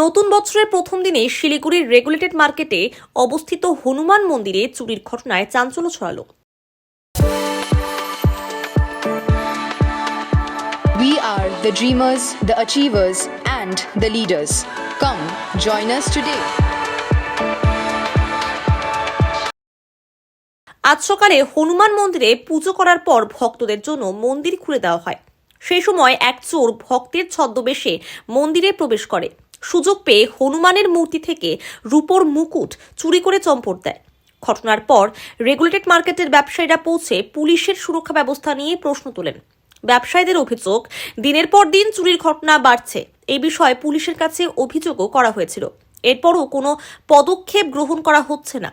নতুন বছরের প্রথম দিনে শিলিগুড়ির রেগুলেটেড মার্কেটে অবস্থিত হনুমান মন্দিরে চুরির ঘটনায় চাঞ্চল্য ছড়ালো। We are the dreamers, the achievers, and the leaders. Come, join us today. আজ সকালে হনুমান মন্দিরে পুজো করার পর ভক্তদের জন্য মন্দির খুলে দেওয়া হয়। সেই সময় এক চোর ভক্তের ছদ্মবেশে মন্দিরে প্রবেশ করে। সুযোগ পেয়ে হনুমানের মূর্তি থেকে রূপোর মুকুট চুরি করে চম্পট দেয়। ঘটনার পর রেগুলেটেড মার্কেটের ব্যবসায়ীরা পৌঁছে পুলিশের সুরক্ষা ব্যবস্থা নিয়ে প্রশ্ন তোলেন। ব্যবসায়ীদের অভিযোগ, দিনের পর দিন চুরির ঘটনা বাড়ছে। এই বিষয়ে পুলিশের কাছে অভিযোগও করা হয়েছিল, এরপরও কোনো পদক্ষেপ গ্রহণ করা হচ্ছে না।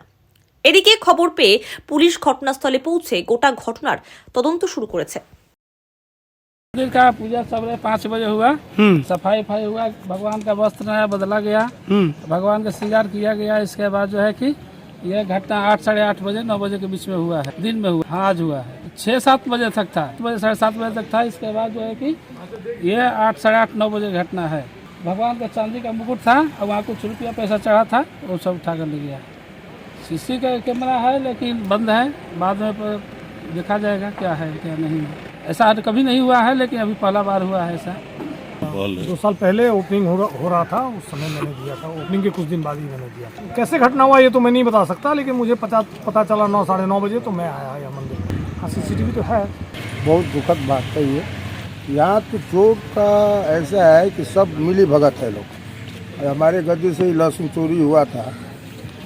এদিকে খবর পেয়ে পুলিশ ঘটনাস্থলে পৌঁছে গোটা ঘটনার তদন্ত শুরু করেছে। मंदिर का पूजा सवेरे 5 बजे हुआ। सफाई हुआ, भगवान का वस्त्र नया बदला गया, भगवान का श्रृंगार किया गया। इसके बाद जो है कि यह घटना 8 साढ़े 8 बजे 9 बजे के बीच में हुआ है, दिन में हुआ। हाँ, आज हुआ है। 6-7 बजे तक था, 7:30 बजे तक था। इसके बाद जो है कि यह 8 साढ़े 8 9 बजे घटना है। भगवान का चांदी का मुकुट था और वहाँ कुछ रुपया पैसा चढ़ा था, वो सब उठा कर ले गया। सीसी का कैमरा है लेकिन बंद है, बाद में देखा जाएगा क्या है क्या नहीं है। ऐसा कभी नहीं हुआ है, लेकिन अभी पहला बार हुआ है ऐसा। 2 साल पहले ओपनिंग हो रहा था, उस समय मैंने दिया था। ओपनिंग के कुछ दिन बाद ही मैंने दिया। कैसे घटना हुआ ये तो मैं नहीं बता सकता, लेकिन मुझे पता चला 9 साढ़े 9 बजे तो मैं आया यहाँ मंदिर। हाँ, CCTV तो है। बहुत दुखद बात है ये। यहाँ तो चोर का ऐसा है कि सब मिली भगत है लोग। हमारे गद्दी से ही लहसुन चोरी हुआ था।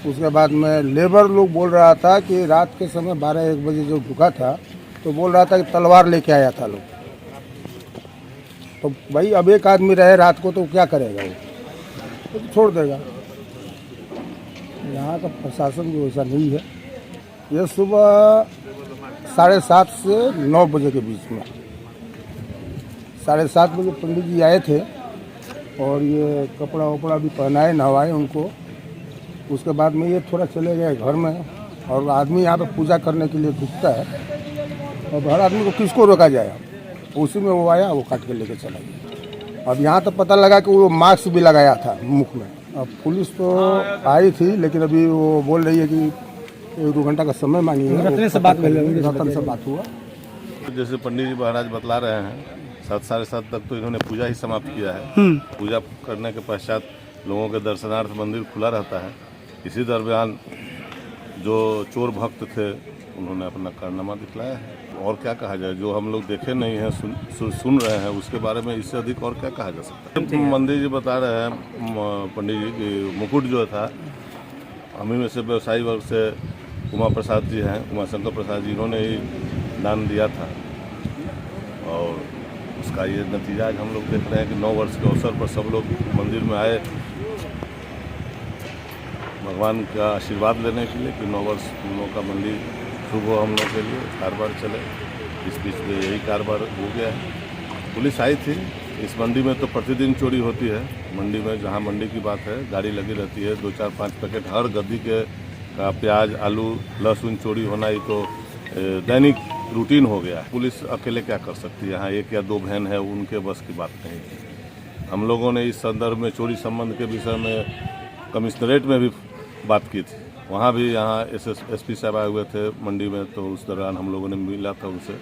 उसके बाद में लेबर लोग बोल रहा था कि रात के समय 12-1 बजे जो ढुका था तो बोल रहा था कि तलवार लेके आया था लोग। तो भाई अब एक आदमी रहे रात को तो क्या करेगा वो, तो छोड़ देगा। यहाँ का प्रशासन जो ऐसा नहीं है। ये सुबह 7:30 से 9 बजे के बीच में 7:30 बजे पंडित जी आए थे और ये कपड़ा वपड़ा भी पहनाए नहवाए उनको। उसके बाद में ये थोड़ा चले गए घर में। और आदमी यहाँ पे पूजा करने के लिए घुसता है और हर आदमी को किसको रोका जाए, उसी में वो आया, वो काट के लेके चला गया। अब यहाँ तो पता लगा कि वो मास्क भी लगाया था मुख में। अब पुलिस तो आई थी, लेकिन अभी वो बोल रही है कि 1-2 घंटा का समय मांगी है। रतन से बात हुआ। जैसे पंडित जी महाराज बतला रहे हैं, 7 साढ़े 7 तक तो इन्होंने पूजा ही समाप्त किया है। पूजा करने के पश्चात लोगों के दर्शनार्थ मंदिर खुला रहता है। इसी दरमियान जो चोर भक्त थे उन्होंने अपना कारनामा दिखलाया है। और क्या कहा जाए, जो हम लोग देखे नहीं हैं, सुन रहे हैं, उसके बारे में इससे अधिक और क्या कहा जा सकता है। मंदिर जी बता रहे हैं पंडित जी कि मुकुट जो था, हम ही में से व्यवसायी वर्ग से उमा प्रसाद जी हैं, उमाशंकर प्रसाद जी, इन्होंने ही दान दिया था। और उसका ये नतीजा आज हम लोग देख रहे हैं कि 9 वर्ष के अवसर पर सब लोग मंदिर में आए भगवान का आशीर्वाद लेने के लिए कि 9 वर्ष हम लोग का मंदिर शुभ हो, हम लोग के लिए कारोबार चले। इस बीच में यही कारोबार हो गया है। पुलिस आई थी। इस मंडी में तो प्रतिदिन चोरी होती है। मंडी में, जहाँ मंडी की बात है, गाड़ी लगी रहती है। 2-4-5 पैकेट हर गद्दी के का प्याज, आलू, लहसुन चोरी होना ही तो दैनिक रूटीन हो गया। पुलिस अकेले क्या कर सकती है? यहाँ 1 या 2 वैन है, उनके बस की बात नहीं है। हम लोगों ने इस संदर्भ में चोरी संबंध के विषय में कमिश्नरेट में भी बात की थी। वहाँ भी यहाँ SP साहब आए हुए थे मंडी में, तो उस दौरान हम लोगों ने मिला था उनसे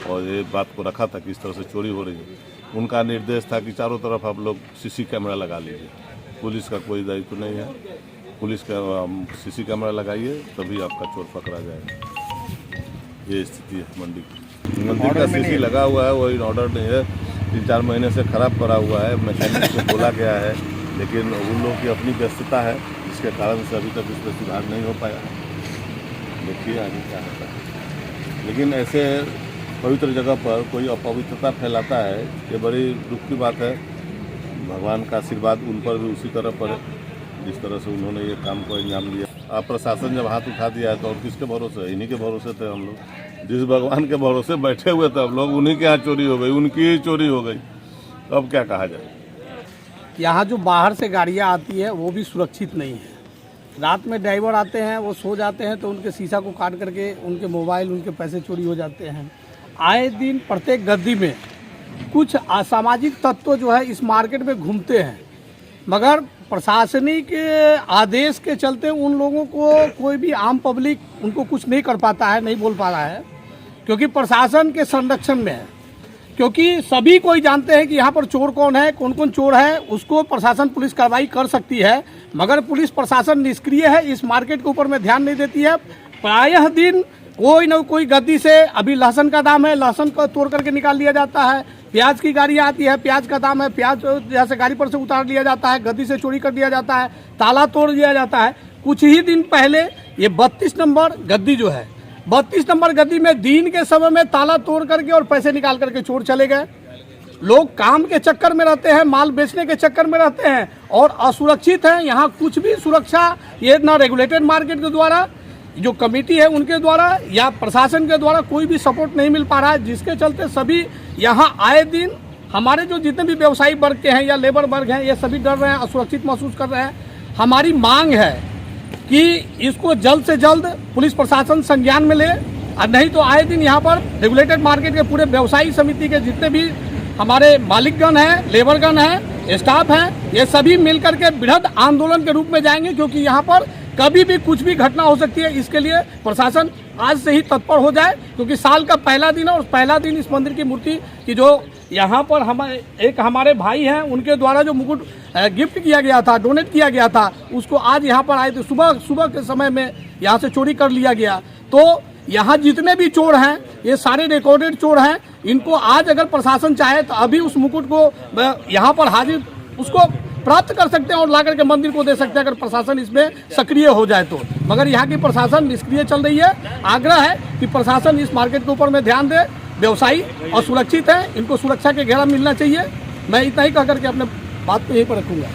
और ये बात को रखा था कि इस तरह से चोरी हो रही है। उनका निर्देश था कि चारों तरफ आप लोग CC कैमरा लगा लीजिए। पुलिस का कोई दायित्व नहीं है। पुलिस का CC कैमरा लगाइए, तभी आपका चोर पकड़ा जाएगा। ये स्थिति है मंडी की। मंदिर का CC लगा हुआ है, वो इन ऑर्डर नहीं है। 3-4 महीने से खराब पड़ा हुआ है, मैकेनिक को बोला गया है, लेकिन उन लोगों की अपनी व्यस्तता है, जिसके कारण से अभी तक इसमें सुधार नहीं हो पाया। देखिए आगे क्या होता है। लेकिन ऐसे पवित्र जगह पर कोई अपवित्रता फैलाता है, ये बड़ी दुख की बात है। भगवान का आशीर्वाद उन पर भी उसी तरह पड़े जिस तरह से उन्होंने ये काम को अंजाम दिया। आप प्रशासन जब हाथ उठा दिया है तो और किसके भरोसे? इन्हीं के भरोसे थे हम लोग। जिस भगवान के भरोसे बैठे हुए थे हम लोग, उन्हीं के यहाँ चोरी हो गई, उनकी ही चोरी हो गई। तो अब क्या कहा जाए? यहाँ जो बाहर से गाड़ियाँ आती है वो भी सुरक्षित नहीं है। रात में ड्राइवर आते हैं, वो सो जाते हैं तो उनके शीशा को काट करके उनके मोबाइल, उनके पैसे चोरी हो जाते हैं। आए दिन प्रत्येक गद्दी में कुछ असामाजिक तत्व जो है इस मार्केट में घूमते हैं। मगर प्रशासनिक आदेश के चलते उन लोगों को कोई भी आम पब्लिक उनको कुछ नहीं कर पाता है, नहीं बोल पा रहा है, क्योंकि प्रशासन के संरक्षण में है। क्योंकि सभी कोई जानते हैं कि यहाँ पर चोर कौन है, कौन कौन चोर है, उसको प्रशासन पुलिस कार्रवाई कर सकती है, मगर पुलिस प्रशासन निष्क्रिय है, इस मार्केट के ऊपर में ध्यान नहीं देती है। प्रायः दिन कोई न कोई गद्दी से, अभी लहसुन का दाम है, लहसुन को तोड़ करके निकाल लिया जाता है, प्याज की गाड़ी आती है, प्याज का दाम है, प्याज जैसे गाड़ी पर से उतार लिया जाता है, गद्दी से चोरी कर लिया जाता है, ताला तोड़ दिया जाता है। कुछ ही दिन पहले ये 32 नंबर गद्दी जो है, 32 नंबर गद्दी में दिन के समय में ताला तोड़ करके और पैसे निकाल करके चोर चले गए। लोग काम के चक्कर में रहते हैं, माल बेचने के चक्कर में रहते हैं और असुरक्षित हैं। यहाँ कुछ भी सुरक्षा ये ना रेगुलेटेड मार्केट के द्वारा, जो कमेटी है उनके द्वारा या प्रशासन के द्वारा कोई भी सपोर्ट नहीं मिल पा रहा है, जिसके चलते सभी यहाँ आए दिन हमारे जो जितने भी व्यवसायी वर्ग के हैं या लेबर वर्ग हैं, ये सभी डर रहे हैं, असुरक्षित महसूस कर रहे हैं। हमारी मांग है कि इसको जल्द से जल्द पुलिस प्रशासन संज्ञान में ले, और नहीं तो आए दिन यहाँ पर रेगुलेटेड मार्केट के पूरे व्यवसायी समिति के जितने भी हमारे मालिकगण हैं, लेबरगण हैं, स्टाफ हैं, ये सभी मिलकर के बृहद आंदोलन के रूप में जाएंगे, क्योंकि यहाँ पर कभी भी कुछ भी घटना हो सकती है। इसके लिए प्रशासन आज से ही तत्पर हो जाए, क्योंकि साल का पहला दिन है और पहला दिन इस मंदिर की मूर्ति की जो यहाँ पर हमारे भाई हैं उनके द्वारा जो मुकुट गिफ्ट किया गया था, डोनेट किया गया था, उसको आज यहाँ पर आए थे, सुबह के समय में यहाँ से चोरी कर लिया गया। तो यहाँ जितने भी चोर हैं ये सारे रिकॉर्डेड चोर हैं। इनको आज अगर प्रशासन चाहे तो अभी उस मुकुट को यहाँ पर हाजिर उसको प्राप्त कर सकते हैं और ला करके मंदिर को दे सकते हैं, अगर प्रशासन इसमें सक्रिय हो जाए तो। मगर यहाँ की प्रशासन निष्क्रिय चल रही है। आग्रह है कि प्रशासन इस मार्केट के ऊपर में ध्यान दे। व्यवसायी असुरक्षित है, इनको सुरक्षा के घेरा मिलना चाहिए। मैं इतना ही कह करके अपने बात को यहीं पर रखूंगा।